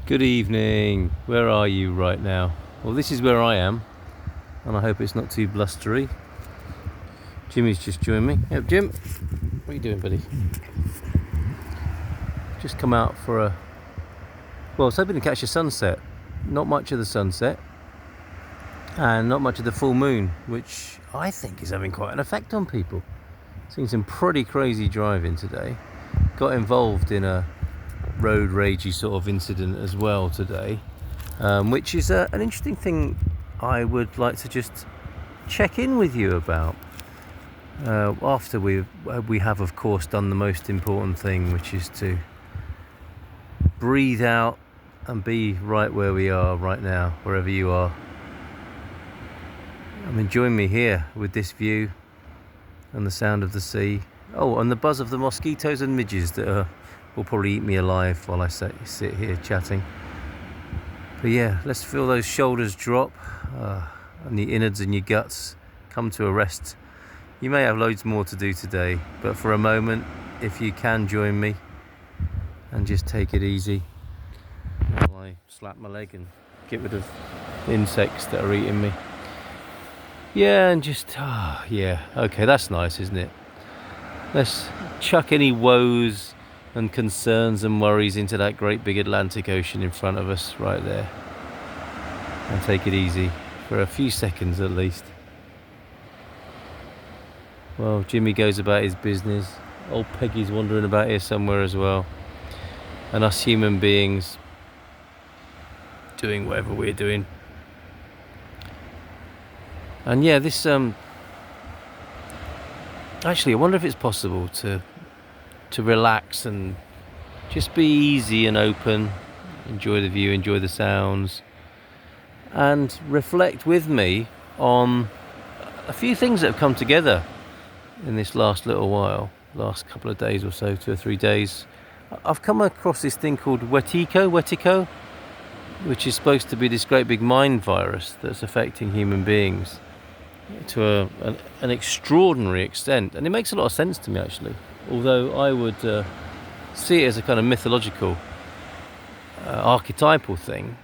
Good evening. Where are you right now? Well, this is where I am, and I hope it's not too blustery. Jimmy's just joined me. Yep, Jim. What are you doing, buddy? Just come out for I was hoping to catch a sunset. Not much of the sunset, and not much of the full moon, which I think is having quite an effect on people. Seen some pretty crazy driving today. Got involved in a road ragey sort of incident as well today, which is an interesting thing I would like to just check in with you about after we have of course done the most important thing, which is to breathe out and be right where we are right now, wherever you are. I mean, join me here with this view and the sound of the sea. Oh, and the buzz of the mosquitoes and midges that will probably eat me alive while I sit here chatting. But yeah, let's feel those shoulders drop and the innards in your guts come to a rest. You may have loads more to do today, but for a moment, if you can join me and just take it easy while I slap my leg and get rid of insects that are eating me. Yeah, and just, okay, that's nice, isn't it? Let's chuck any woes and concerns and worries into that great big Atlantic Ocean in front of us right there, and take it easy for a few seconds at least. Well, Jimmy goes about his business. Old Peggy's wandering about here somewhere as well, and us human beings doing whatever we're doing. And yeah, this actually, I wonder if it's possible to relax and just be easy and open, enjoy the view, enjoy the sounds, and reflect with me on a few things that have come together in this last little while, last couple of days or so, 2 or 3 days. I've come across this thing called Wetiko, which is supposed to be this great big mind virus that's affecting human beings to an extraordinary extent, and it makes a lot of sense to me actually, although I would see it as a kind of mythological archetypal thing,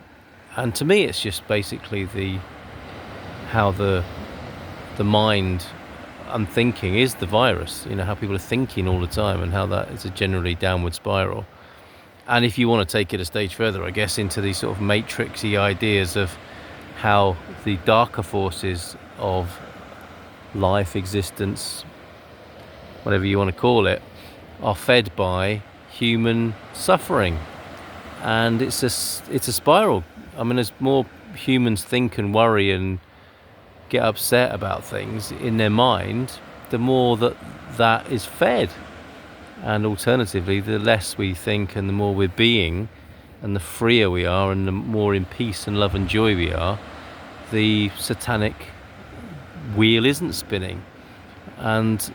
and to me it's just basically how the mind and thinking is the virus, how people are thinking all the time and how that is a generally downward spiral. And if you want to take it a stage further, I guess, into these sort of matrixy ideas of how the darker forces of life, existence, whatever you want to call it, are fed by human suffering. And it's a spiral. I mean, as more humans think and worry and get upset about things in their mind, the more that is fed. And alternatively, the less we think and the more we're being, and the freer we are and the more in peace and love and joy we are, the satanic wheel isn't spinning, and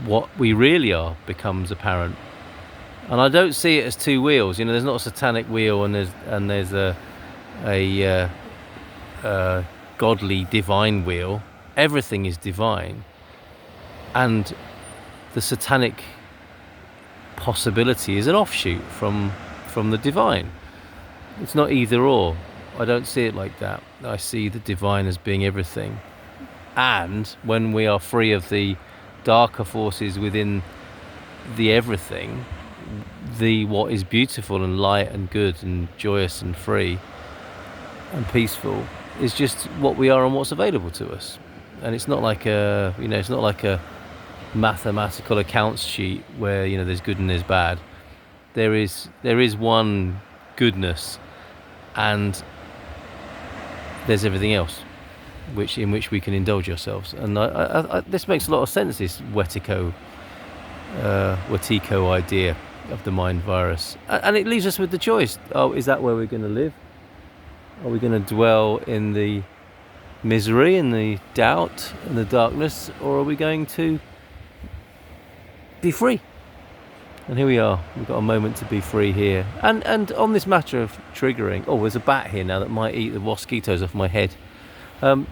what we really are becomes apparent. And I don't see it as two wheels. There's not a satanic wheel and there's a godly divine wheel. Everything is divine, and the satanic possibility is an offshoot from the divine. It's not either or. I don't see it like that. I see the divine as being everything. And when we are free of the darker forces within the everything, the what is beautiful and light and good and joyous and free and peaceful is just what we are and what's available to us. And it's not like it's not like a mathematical accounts sheet where there's good and there's bad. There is one goodness, and there's everything else in which we can indulge ourselves. And this makes a lot of sense, this Wetiko idea of the mind virus, and it leaves us with the choice. Is that where we're going to live? Are we going to dwell in the misery and the doubt and the darkness, or are we going to be free? And here we are. We've got a moment to be free here. And on this matter of triggering, there's a bat here now that might eat the mosquitoes off my head. I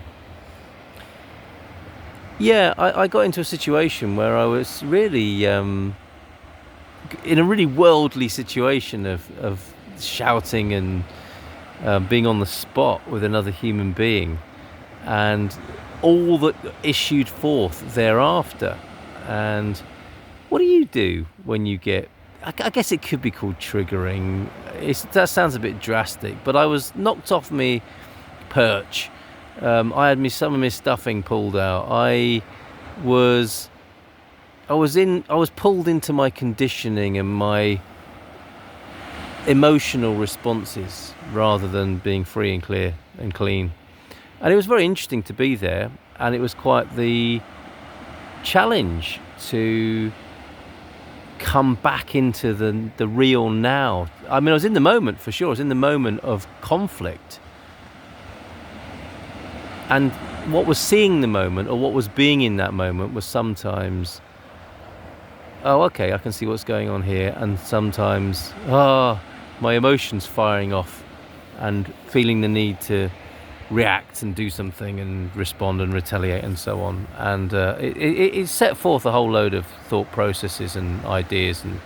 got into a situation where I was really in a really worldly situation of shouting and being on the spot with another human being, and all that issued forth thereafter. And what do you do when you get, I guess it could be called triggering. That sounds a bit drastic, but I was knocked off me perch. I had some of my stuffing pulled out. I was pulled into my conditioning and my emotional responses rather than being free and clear and clean. And it was very interesting to be there, and it was quite the challenge to come back into the real now. I mean, I was in the moment for sure. I was in the moment of conflict. And what was seeing the moment, or what was being in that moment, was sometimes, oh, okay, I can see what's going on here. And sometimes, my emotions firing off and feeling the need to react and do something and respond and retaliate and so on. And it set forth a whole load of thought processes and ideas, and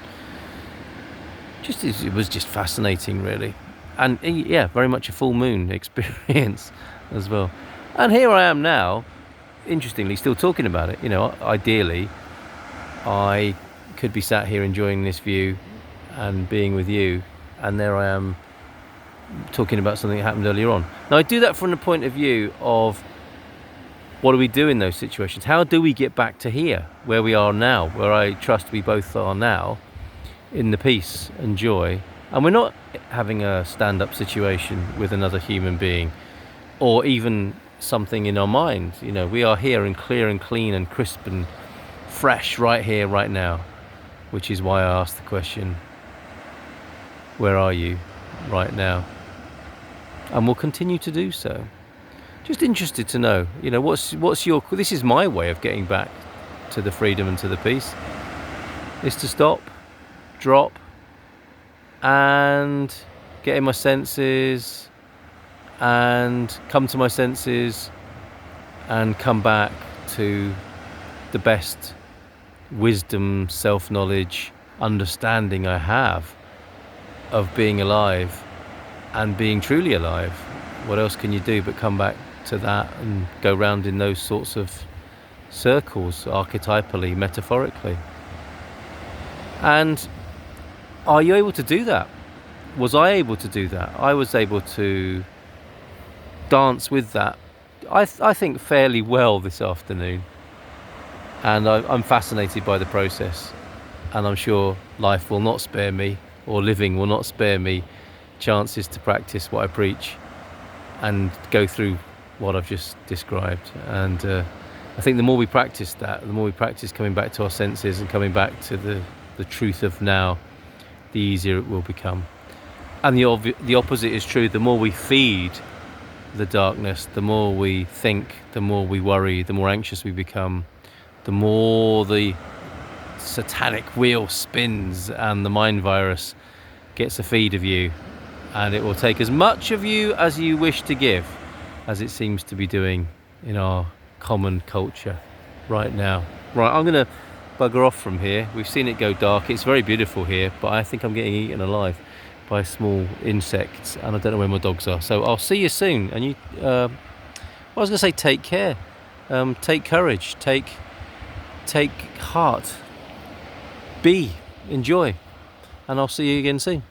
it was just fascinating, really. And yeah, very much a full moon experience as well. And here I am now, interestingly, still talking about it. Ideally, I could be sat here enjoying this view and being with you, and there I am talking about something that happened earlier on. Now, I do that from the point of view of what do we do in those situations? How do we get back to here, where we are now, where I trust we both are now, in the peace and joy, and we're not having a stand-up situation with another human being, or even something in our mind. We are here and clear and clean and crisp and fresh right here, right now, which is why I asked the question, where are you right now? And we'll continue to do so. Just interested to know, what's your, this is my way of getting back to the freedom and to the peace, is to stop, drop, and get in my senses, and come to my senses, and come back to the best wisdom, self-knowledge, understanding I have of being alive and being truly alive. What else can you do but come back to that and go round in those sorts of circles, archetypally, metaphorically? And are you able to do that? Was I able to do that? I was able to dance with that, I think, fairly well this afternoon. And I'm fascinated by the process. And I'm sure life will not spare me, or living will not spare me, chances to practice what I preach and go through what I've just described. And I think the more we practice that, the more we practice coming back to our senses and coming back to the truth of now, the easier it will become. And the opposite is true. The more we feed the darkness, the more we think, the more we worry, the more anxious we become, the more the satanic wheel spins and the mind virus gets a feed of you, and it will take as much of you as you wish to give, as it seems to be doing in our common culture right now. Right, I'm going to bugger off from here. We've seen it go dark. It's very beautiful here, but I think I'm getting eaten alive by small insects, and I don't know where my dogs are. So I'll see you soon. And I was going to say, take care, take courage, take heart, enjoy, and I'll see you again soon.